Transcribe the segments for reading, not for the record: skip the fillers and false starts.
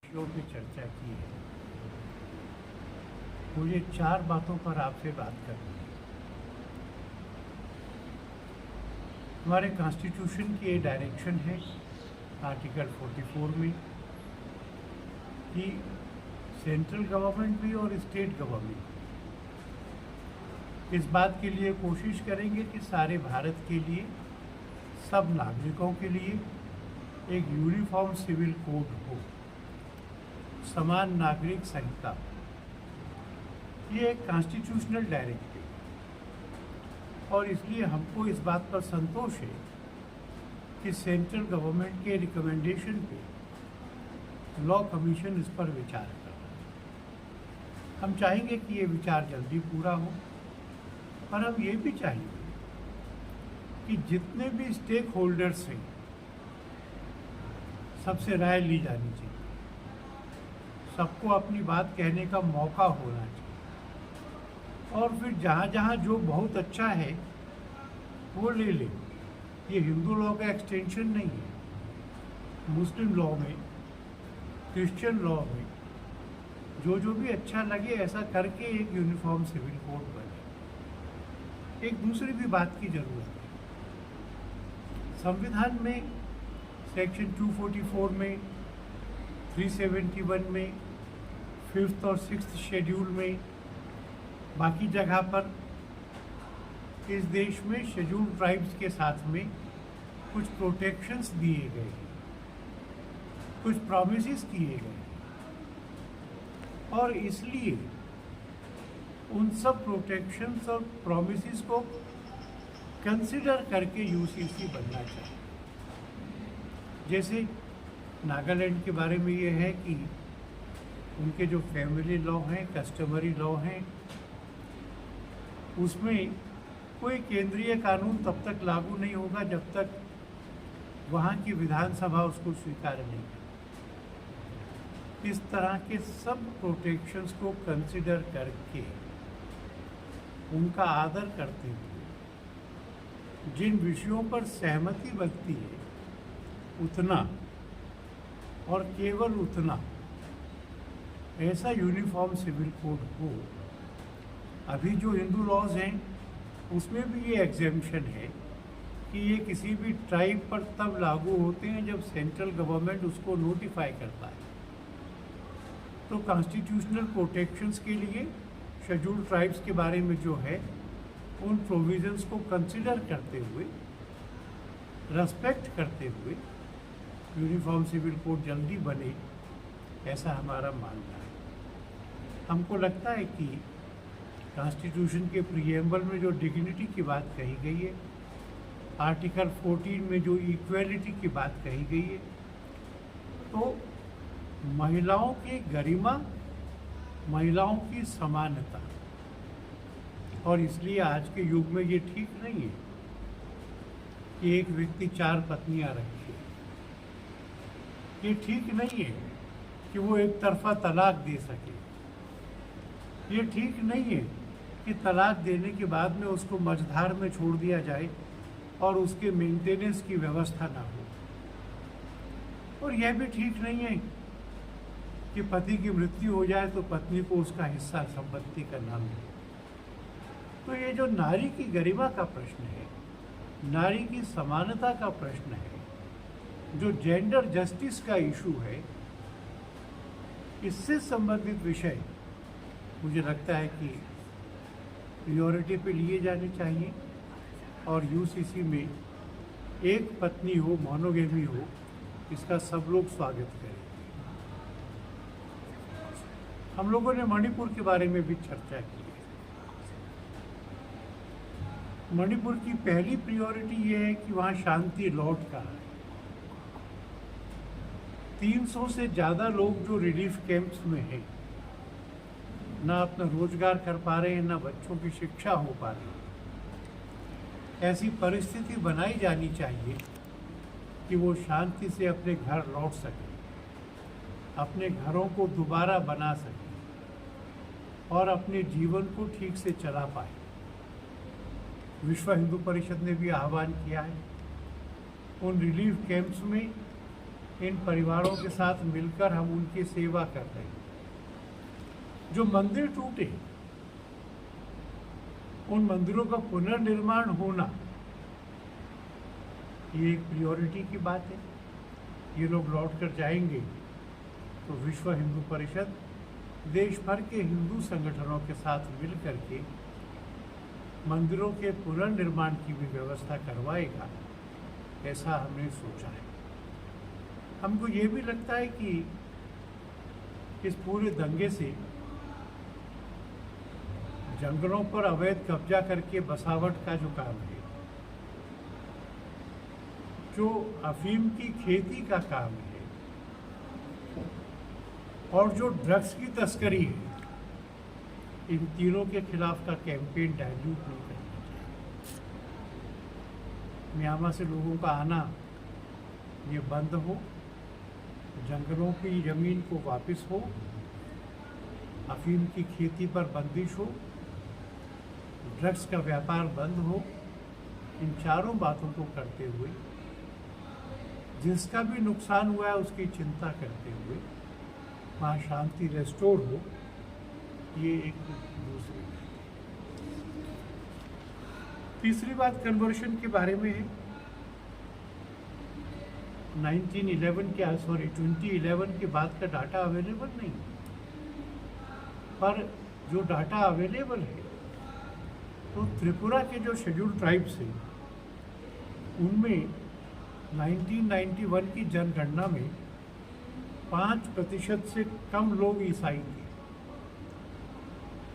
विषयों पे चर्चा की है। मुझे 4 बातों पर आपसे बात करनी है। हमारे कॉन्स्टिट्यूशन की ये डायरेक्शन है आर्टिकल 44 में कि सेंट्रल गवर्नमेंट भी और स्टेट गवर्नमेंट इस बात के लिए कोशिश करेंगे कि सारे भारत के लिए, सब नागरिकों के लिए एक यूनिफॉर्म सिविल कोड हो, समान नागरिक संहिता। ये एक कॉन्स्टिट्यूशनल डायरेक्टिव और इसलिए हमको इस बात पर संतोष है कि सेंट्रल गवर्नमेंट के रिकमेंडेशन पे लॉ कमीशन इस पर विचार कर रहा है। हम चाहेंगे कि ये विचार जल्दी पूरा हो, पर हम ये भी चाहेंगे कि जितने भी स्टेक होल्डर्स हैं सबसे राय ली जानी चाहिए, सबको अपनी बात कहने का मौका होना चाहिए और फिर जहाँ जहाँ जो बहुत अच्छा है वो ले लें। ये हिंदू लॉ का एक्सटेंशन नहीं है, मुस्लिम लॉ में, क्रिश्चियन लॉ में जो जो भी अच्छा लगे ऐसा करके एक यूनिफॉर्म सिविल कोड बने। एक दूसरी भी बात की जरूरत है। संविधान में सेक्शन 244 में, 371 में, 5th और 6th शेड्यूल में, बाकी जगह पर इस देश में शेड्यूल ट्राइब्स के साथ में कुछ प्रोटेक्शंस दिए गए हैं, कुछ प्रॉमिसेस किए गए हैं और इसलिए उन सब प्रोटेक्शंस और प्रॉमिसेस को कंसिडर करके यूसीसी बनना चाहिए। जैसे नागालैंड के बारे में ये है कि उनके जो फैमिली लॉ हैं, कस्टमरी लॉ हैं, उसमें कोई केंद्रीय कानून तब तक लागू नहीं होगा जब तक वहाँ की विधानसभा उसको स्वीकार नहीं करे। इस तरह के सब प्रोटेक्शंस को कंसिडर करके, उनका आदर करते हुए, जिन विषयों पर सहमति बनती है उतना और केवल उतना ऐसा यूनिफॉर्म सिविल कोड हो। अभी जो हिंदू लॉज हैं उसमें भी ये एग्जेम्पशन है कि ये किसी भी ट्राइब पर तब लागू होते हैं जब सेंट्रल गवर्नमेंट उसको नोटिफाई करता है। तो कॉन्स्टिट्यूशनल प्रोटेक्शंस के लिए शेड्यूल ट्राइब्स के बारे में जो है उन प्रोविजंस को कंसिडर करते हुए, रेस्पेक्ट करते हुए यूनिफॉर्म सिविल कोड जल्दी बने, ऐसा हमारा मानना है। हमको लगता है कि कॉन्स्टिट्यूशन के प्रीएम्बल में जो डिग्निटी की बात कही गई है, आर्टिकल 14 में जो इक्वेलिटी की बात कही गई है, तो महिलाओं की गरिमा, महिलाओं की समानता, और इसलिए आज के युग में ये ठीक नहीं है कि एक व्यक्ति 4 पत्नियां रखे। ये ठीक नहीं है कि वो एक तरफा तलाक दे सके। ये ठीक नहीं है कि तलाक देने के बाद में उसको मझधार में छोड़ दिया जाए और उसके मेंटेनेंस की व्यवस्था ना हो। और यह भी ठीक नहीं है कि पति की मृत्यु हो जाए तो पत्नी को उसका हिस्सा संपत्ति का ना मिले। तो ये जो नारी की गरिमा का प्रश्न है, नारी की समानता का प्रश्न है, जो जेंडर जस्टिस का इशू है, इससे संबंधित विषय मुझे लगता है कि प्रायोरिटी पे लिए जाने चाहिए और यूसीसी में एक पत्नी हो, मोनोगेमी हो, इसका सब लोग स्वागत करें। हम लोगों ने मणिपुर के बारे में भी चर्चा की है। मणिपुर की पहली प्रायोरिटी ये है कि वहाँ शांति लौट कर आए। 300 से ज़्यादा लोग जो रिलीफ कैंप्स में हैं, ना अपना रोजगार कर पा रहे हैं, ना बच्चों की शिक्षा हो पा रही है। ऐसी परिस्थिति बनाई जानी चाहिए कि वो शांति से अपने घर लौट सकें, अपने घरों को दोबारा बना सकें और अपने जीवन को ठीक से चला पाए। विश्व हिंदू परिषद ने भी आह्वान किया है उन रिलीफ कैंप्स में इन परिवारों के साथ मिलकर हम उनकी सेवा कर रहे हैं। जो मंदिर टूटे, उन मंदिरों का पुनर्निर्माण होना, ये एक प्रायोरिटी की बात है। ये लोग लौट कर जाएंगे तो विश्व हिंदू परिषद देश भर के हिंदू संगठनों के साथ मिल करके मंदिरों के पुनर्निर्माण की भी व्यवस्था करवाएगा, ऐसा हमने सोचा है। हमको ये भी लगता है कि इस पूरे दंगे से जंगलों पर अवैध कब्जा करके बसावट का जो काम है, जो अफीम की खेती का काम है और जो ड्रग्स की तस्करी है, इन तीनों के खिलाफ का कैंपेन डायल्यूट नहीं करना चाहिए। म्यांमार से लोगों का आना ये बंद हो, जंगलों की ज़मीन को वापस हो, अफीम की खेती पर बंदिश हो, ड्रग्स का व्यापार बंद हो। इन चारों बातों को करते हुए जिसका भी नुकसान हुआ है उसकी चिंता करते हुए वहाँ शांति रेस्टोर हो, ये एक दूसरी बात। तीसरी बात कन्वर्शन के बारे में है। 2011 के बाद का डाटा अवेलेबल नहीं, पर जो डाटा अवेलेबल है तो त्रिपुरा के जो शेड्यूल ट्राइब्स हैं उनमें 1991 की जनगणना में 5% से कम लोग ईसाई थे।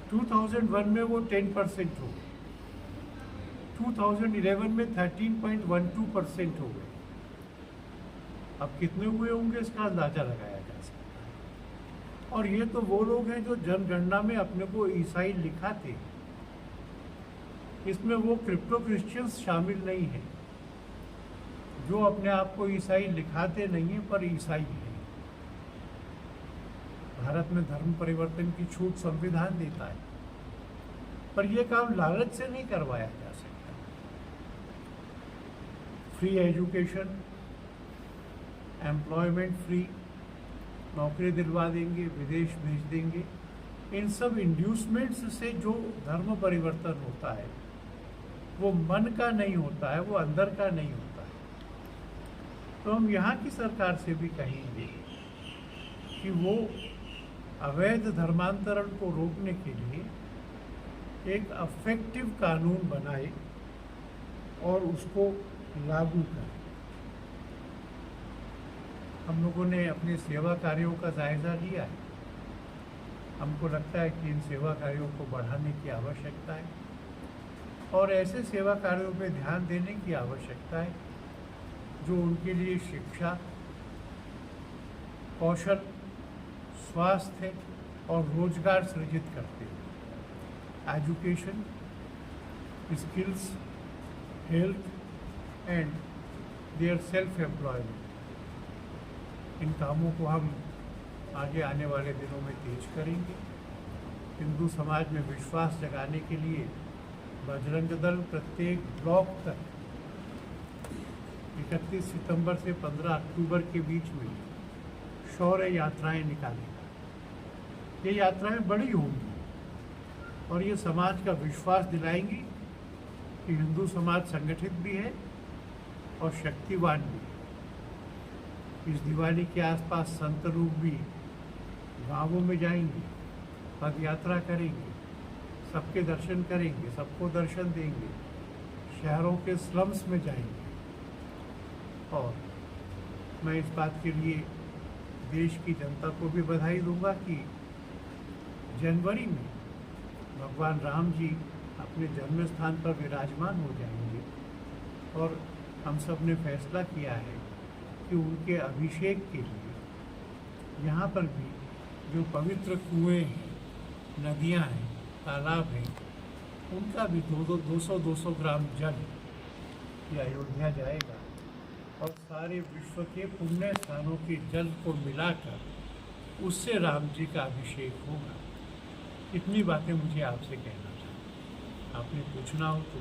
2001 में वो 10% हो गए, 2011 में 13.12% हो गए। अब कितने हुए होंगे इसका अंदाजा लगाया जा सकता है। और ये तो वो लोग हैं जो जनगणना में अपने को ईसाई लिखाते, इसमें वो क्रिप्टो क्रिश्चियंस शामिल नहीं है जो अपने आप को ईसाई लिखाते नहीं हैं पर ईसाई हैं। भारत में धर्म परिवर्तन की छूट संविधान देता है, पर यह काम लालच से नहीं करवाया जा सकता। फ्री एजुकेशन, एम्प्लॉयमेंट फ्री, नौकरी दिलवा देंगे, विदेश भेज देंगे, इन सब इंड्यूसमेंट्स से जो धर्म परिवर्तन होता है वो मन का नहीं होता है, वो अंदर का नहीं होता है। तो हम यहाँ की सरकार से भी कहेंगे कि वो अवैध धर्मांतरण को रोकने के लिए एक अफेक्टिव कानून बनाए और उसको लागू करें। हम लोगों ने अपने सेवा कार्यों का जायज़ा लिया है। हमको लगता है कि इन सेवा कार्यों को बढ़ाने की आवश्यकता है और ऐसे सेवा कार्यों पर ध्यान देने की आवश्यकता है जो उनके लिए शिक्षा, कौशल, स्वास्थ्य और रोजगार सृजित करते हैं। Education, skills, health and their self employment, इन कामों को हम आगे आने वाले दिनों में तेज करेंगे। हिंदू समाज में विश्वास जगाने के लिए बजरंग दल प्रत्येक ब्लॉक तक 31 सितंबर से 15 अक्टूबर के बीच में शौर्य यात्राएं निकालेगा। ये यात्राएं बड़ी होंगी और ये समाज का विश्वास दिलाएंगी कि हिंदू समाज संगठित भी है और शक्तिवान भी है। इस दिवाली के आसपास संत लोग भी गांवों में जाएंगे, पद यात्रा करेंगे, सबके दर्शन करेंगे, सबको दर्शन देंगे, शहरों के स्लम्स में जाएंगे। और मैं इस बात के लिए देश की जनता को भी बधाई दूंगा कि जनवरी में भगवान राम जी अपने जन्म स्थान पर विराजमान हो जाएंगे और हम सब ने फैसला किया है कि उनके अभिषेक के लिए यहाँ पर भी जो पवित्र कुएं हैं, नदियाँ हैं, तालाब हैं, उनका भी 200 ग्राम जल ये अयोध्या जाएगा और सारे विश्व के पुण्य स्थानों के जल को मिलाकर उससे राम जी का अभिषेक होगा। इतनी बातें मुझे आपसे कहना था। आपने पूछना हो तो